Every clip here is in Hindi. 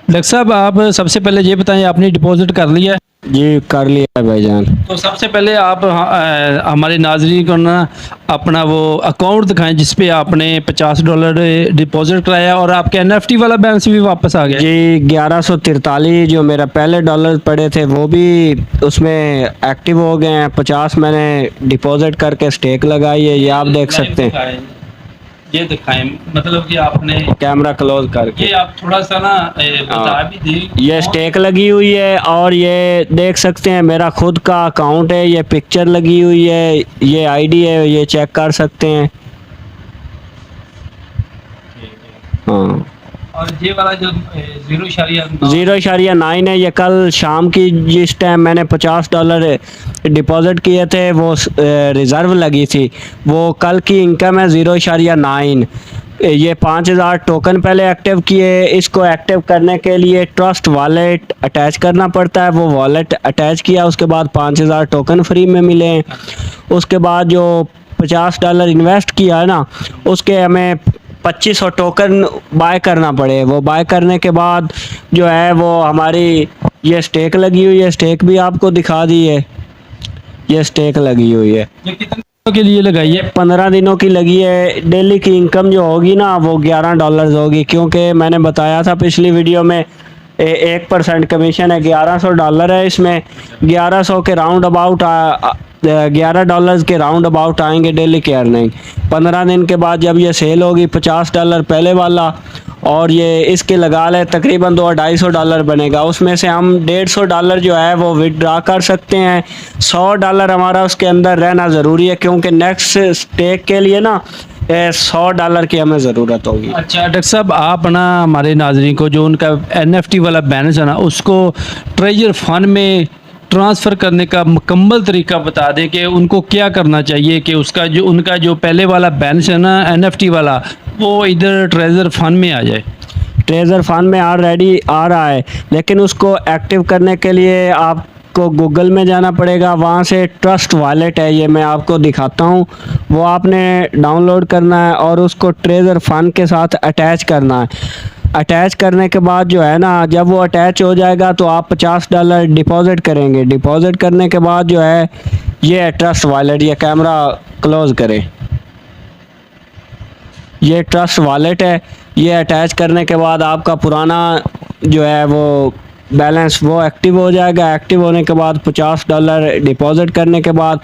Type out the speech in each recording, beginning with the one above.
डॉक्टर साहब, आप सबसे पहले ये बताएं, आपने डिपॉजिट कर लिया है? जी कर लिया है भाईजान। तो सबसे पहले आप हमारे नाजरीन को ना अपना वो अकाउंट दिखाएं जिस पे आपने $50 डिपॉजिट कराया और आपके एनएफटी वाला बैलेंस भी वापस आ गया। जी 1143 जो मेरा पहले डॉलर पड़े थे वो भी उसमें एक्टिव हो गए हैं। 50 मैंने डिपॉजिट करके स्टेक लगाई है, ये आप देख सकते हैं। ये दिखाएं, मतलब कि आपने कैमरा क्लोज करके ये आप थोड़ा सा ना बता भी दें। ये स्टेक लगी हुई है और ये देख सकते हैं मेरा खुद का अकाउंट है, ये पिक्चर लगी हुई है, ये आईडी है, ये चेक कर सकते हैं। हाँ और ये वाला जो 0.9 है, ये कल शाम की जिस टाइम मैंने $50 डिपॉजिट किए थे वो रिज़र्व लगी थी, वो कल की इनकम है 0.9। ये 5000 टोकन पहले एक्टिव किए। इसको एक्टिव करने के लिए ट्रस्ट वॉलेट अटैच करना पड़ता है, वो वॉलेट अटैच किया, उसके बाद 5000 टोकन फ्री में मिले हैं। उसके बाद जो $50 इन्वेस्ट किया है ना, उसके हमें 2500 टोकन बाय करना पड़े। वो बाय करने के बाद जो है वो हमारी ये स्टेक लगी हुई है, स्टेक भी आपको दिखा दी है, ये स्टेक लगी हुई है। ये कितने दिनों के लिए लगाई है? 15 दिनों की लगी है। डेली की इनकम जो होगी ना वो $11 होगी, क्योंकि मैंने बताया था पिछली वीडियो में 1% कमीशन है, $1100 है इसमें। 1100 के राउंड अबाउट $11 के राउंड अबाउट आएंगे डेली के अर्निंग। 15 दिन के बाद जब ये सेल होगी $50 पहले वाला और ये इसके लगा ले तकरीबन $200-250 बनेगा। उसमें से हम $150 जो है वो विदड्रा कर सकते हैं। $100 हमारा उसके अंदर रहना ज़रूरी है, क्योंकि नेक्स्ट स्टेक के लिए ना $100 की हमें ज़रूरत होगी। अच्छा डॉक्टर साहब, आप ना हमारे नाजरीन को जो उनका एनएफटी वाला बैलेंस है ना उसको ट्रेजर फंड में ट्रांसफ़र करने का मुकम्मल तरीका बता दें कि उनको क्या करना चाहिए कि उसका जो उनका जो पहले वाला बैलेंस है ना एनएफटी वाला, वो इधर ट्रेजर फंड में आ जाए। ट्रेजर फंड में ऑलरेडी आ रहा है, लेकिन उसको एक्टिव करने के लिए आपको गूगल में जाना पड़ेगा। वहाँ से ट्रस्ट वॉलेट है, ये मैं आपको दिखाता हूँ, वो आपने डाउनलोड करना है और उसको ट्रेजर फंड के साथ अटैच करना है। अटैच करने के बाद जो है ना, जब वो अटैच हो जाएगा तो आप $50 डिपॉजिट करेंगे। डिपॉजिट करने के बाद जो है ये है ट्रस्ट वॉलेट, ये कैमरा क्लोज करें, ये ट्रस्ट वॉलेट है। ये अटैच करने के बाद आपका पुराना जो है वो बैलेंस वो एक्टिव हो जाएगा। एक्टिव होने के बाद $50 डिपॉजिट करने के बाद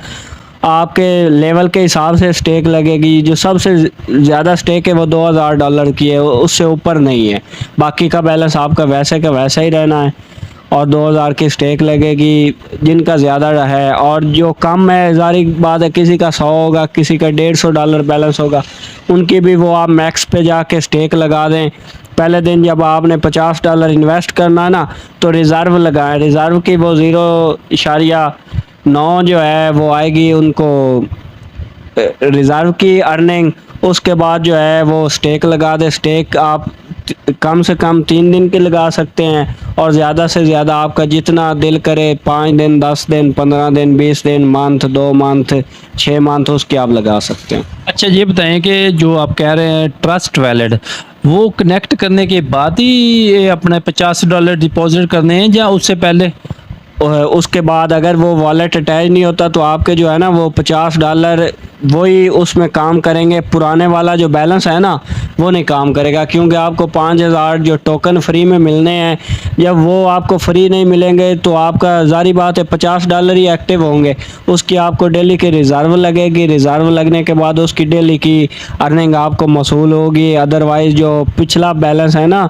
आपके लेवल के हिसाब से स्टेक लगेगी। जो सबसे ज़्यादा स्टेक है वो $2000 की है, उससे ऊपर नहीं है। बाकी का बैलेंस आपका वैसे का वैसा ही रहना है और 2000 की स्टेक लगेगी जिनका ज़्यादा है। और जो कम है, ज़ाहिर बात है, किसी का 100 होगा, किसी का $150 बैलेंस होगा, उनकी भी वो आप मैक्स पे जाके स्टेक लगा दें। पहले दिन जब आपने $50 इन्वेस्ट करना ना तो रिज़र्व लगाएं। रिज़र्व की वो 0.9 जो है वो आएगी उनको रिज़र्व की अर्निंग। उसके बाद जो है वो स्टेक लगा दे। स्टेक आप कम से कम 3 दिन के लगा सकते हैं और ज़्यादा से ज़्यादा आपका जितना दिल करे, 5 दिन, 10 दिन, 15 दिन, 20 दिन, मंथ, 2 मंथ, 6 मंथ, उसके आप लगा सकते हैं। अच्छा ये बताएं कि जो आप कह रहे हैं ट्रस्ट वैलेट, वो कनेक्ट करने के बाद ही ये अपने $50 डिपॉजिट करने हैं या उससे पहले? उसके बाद अगर वो वॉलेट अटैच नहीं होता तो आपके जो है ना वो $50 वही उसमें काम करेंगे। पुराने वाला जो बैलेंस है ना वो नहीं काम करेगा, क्योंकि आपको 5000 जो टोकन फ्री में मिलने हैं, जब वो आपको फ्री नहीं मिलेंगे तो आपका ज़ाहिर बात है $50 ही एक्टिव होंगे। उसकी आपको डेली की रिज़र्व लगेगी। रिज़र्व लगने के बाद उसकी डेली की अर्निंग आपको मसूल होगी। अदरवाइज़ जो पिछला बैलेंस है ना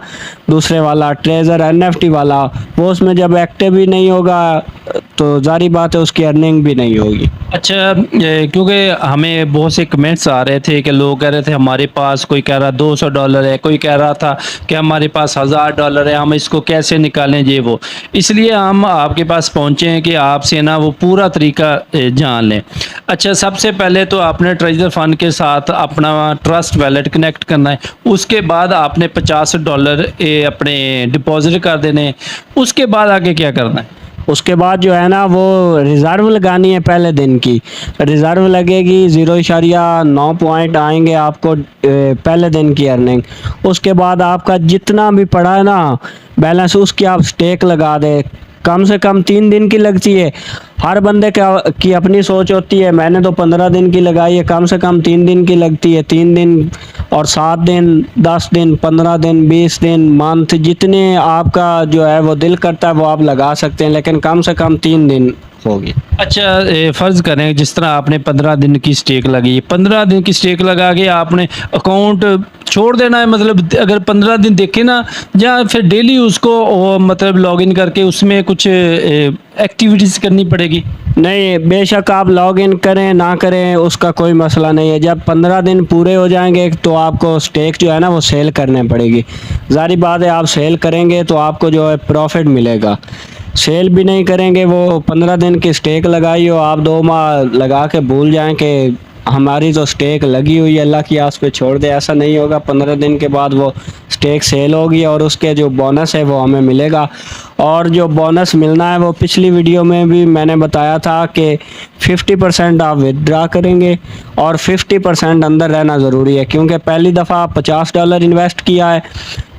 दूसरे वाला ट्रेजर एनएफटी वाला, वो उसमें जब एक्टिव ही नहीं होगा तो ज़ाहिर बात है उसकी अर्निंग भी नहीं होगी। अच्छा क्योंकि हमें बहुत से कमेंट्स आ रहे थे कि लोग कह रहे थे हमारे पास, कोई कह रहा $200 है, कोई कह रहा था कि हमारे पास $1000 है, हम इसको कैसे निकालें ये वो। इसलिए हम आपके पास पहुँचे हैं कि आपसे ना वो पूरा तरीका जान लें। अच्छा सबसे पहले तो आपने ट्रेजर फंड के साथ अपना ट्रस्ट वैलेट कनेक्ट करना है। उसके बाद आपने $50 अपने डिपॉजिट कर देने हैं। उसके बाद आगे क्या करना है? उसके बाद जो है ना वो रिज़र्व लगानी है पहले दिन की। रिज़र्व लगेगी 0.9 पॉइंट आएंगे आपको पहले दिन की अर्निंग। उसके बाद आपका जितना भी पड़ा है ना बैलेंस उसकी आप स्टेक लगा दे। कम से कम 3 दिन की लगती है। हर बंदे की अपनी सोच होती है। मैंने तो 15 दिन की लगाई है, कम से कम 3 दिन की लगती है। 3 दिन और 7 दिन, 10 दिन, 15 दिन, 20 दिन, मंथ, जितने आपका जो है वो दिल करता है वो आप लगा सकते हैं, लेकिन कम से कम 3 दिन होगी। अच्छा, फ़र्ज़ करें जिस तरह आपने 15 दिन की स्टेक लगी, 15 दिन की स्टेक लगा के आपने अकाउंट छोड़ देना है, मतलब अगर 15 दिन देखे ना, या फिर डेली उसको मतलब लॉगिन करके उसमें कुछ एक्टिविटीज़ करनी पड़ेगी? नहीं, बेशक आप लॉग इन करें ना करें उसका कोई मसला नहीं है। जब 15 दिन पूरे हो जाएंगे तो आपको स्टेक जो है ना वो सेल करने पड़ेगी। ज़ाहिर बात है, आप सेल करेंगे तो आपको जो है प्रॉफिट मिलेगा। सेल भी नहीं करेंगे, वो 15 दिन की स्टेक लगाई हो, आप 2 माह लगा के भूल जाएं कि हमारी तो स्टेक लगी हुई है, अल्लाह की आस पे छोड़ दे, ऐसा नहीं होगा। 15 दिन के बाद वो स्टेक सेल होगी और उसके जो बोनस है वो हमें मिलेगा। और जो बोनस मिलना है वो पिछली वीडियो में भी मैंने बताया था कि 50% आप विदड्रा करेंगे और 50% अंदर रहना ज़रूरी है, क्योंकि पहली दफ़ा आप $50 इन्वेस्ट किया है,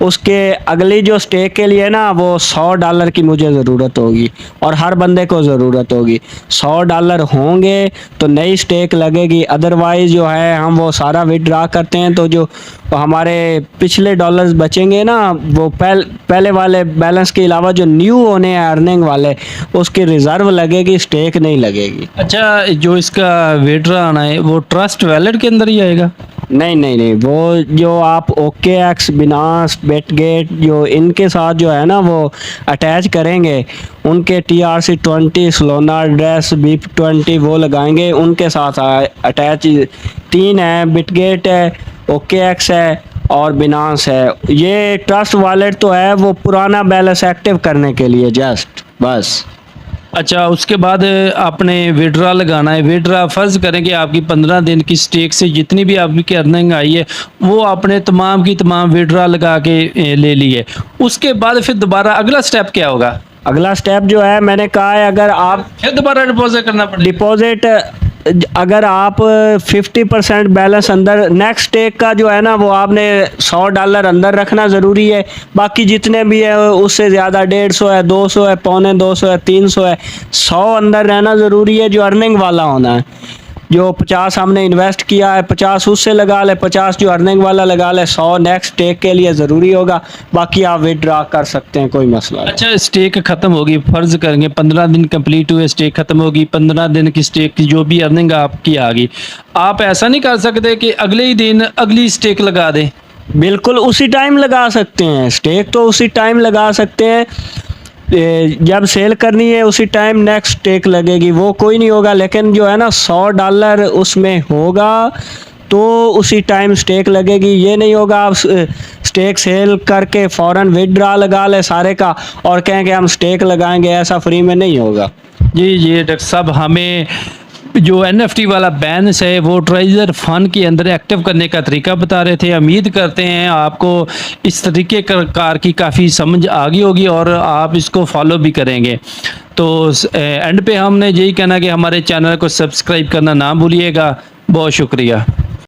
उसके अगली जो स्टेक के लिए ना वो $100 की मुझे ज़रूरत होगी और हर बंदे को ज़रूरत होगी। $100 होंगे तो नई स्टेक लगेगी, अदरवाइज़ जो है हम वो सारा विदड्रा करते हैं तो जो हमारे पिछले डॉलर्स बचेंगे ना वो पहले वाले बैलेंस के अलावा जो न्यू होने हैं अर्निंग वाले उसकी रिज़र्व लगेगी, स्टेक नहीं लगेगी। अच्छा, जो इसका विड्रॉ आना है वो ट्रस्ट वैलेट के अंदर ही आएगा? नहीं, वो जो आप OKX, बिनास, बेटगेट जो इनके साथ जो है ना वो अटैच करेंगे, उनके TRC20, सोलाना एड्रेस, BIP20 वो लगाएंगे, उनके साथ अटैच 3 है, बिटगेट है, OKX है और बिनास है। ये ट्रस्ट वॉलेट तो है वो पुराना बैलेंस एक्टिव करने के लिए जस्ट बस। अच्छा, उसके बाद आपने विड्रा लगाना है। विड्रा फ़र्ज़ करें कि आपकी 15 दिन की स्टेक से जितनी भी आपकी अर्निंग आई है वो आपने तमाम की तमाम विड्रा लगा के ले ली है। उसके बाद फिर दोबारा अगला स्टेप क्या होगा? अगला स्टेप जो है मैंने कहा है, अगर आप फिर दोबारा डिपॉजिट करना पड़ेगा? डिपॉजिट अगर आप 50% बैलेंस अंदर नेक्स्ट स्टेक का जो है ना वो आपने $100 अंदर रखना ज़रूरी है। बाकी जितने भी है उससे ज़्यादा 150 है, 200 है, पौने 200 है, 300 है, 100 अंदर रहना ज़रूरी है जो अर्निंग वाला होना है। जो 50 हमने इन्वेस्ट किया है 50 उससे लगा ले, 50 जो अर्निंग वाला लगा ले, 100 नेक्स्ट स्टेक के लिए ज़रूरी होगा। बाकी आप विड्रा कर सकते हैं, कोई मसला नहीं। अच्छा, स्टेक ख़त्म होगी, फ़र्ज़ करेंगे 15 दिन कंप्लीट हुए, स्टेक ख़त्म होगी, 15 दिन की स्टेक की जो भी अर्निंग आपकी आ गई, आप ऐसा नहीं कर सकते कि अगले ही दिन अगली स्टेक लगा दें? बिल्कुल उसी टाइम लगा सकते हैं, स्टेक तो उसी टाइम लगा सकते हैं। जब सेल करनी है उसी टाइम नेक्स्ट स्टेक लगेगी, वो कोई नहीं होगा। लेकिन जो है ना $100 उसमें होगा तो उसी टाइम स्टेक लगेगी। ये नहीं होगा आप स्टेक सेल करके फ़ौरन विड्रा लगा ले सारे का और कहें कि हम स्टेक लगाएंगे, ऐसा फ्री में नहीं होगा। जी डॉक्टर साहब, हमें जो NFT वाला बैलेंस है वो ट्रेजर फंड के अंदर एक्टिव करने का तरीका बता रहे थे। उम्मीद करते हैं आपको इस तरीके कार की काफ़ी समझ आ गई होगी और आप इसको फॉलो भी करेंगे। तो एंड पे हमने यही कहना कि हमारे चैनल को सब्सक्राइब करना ना भूलिएगा। बहुत शुक्रिया।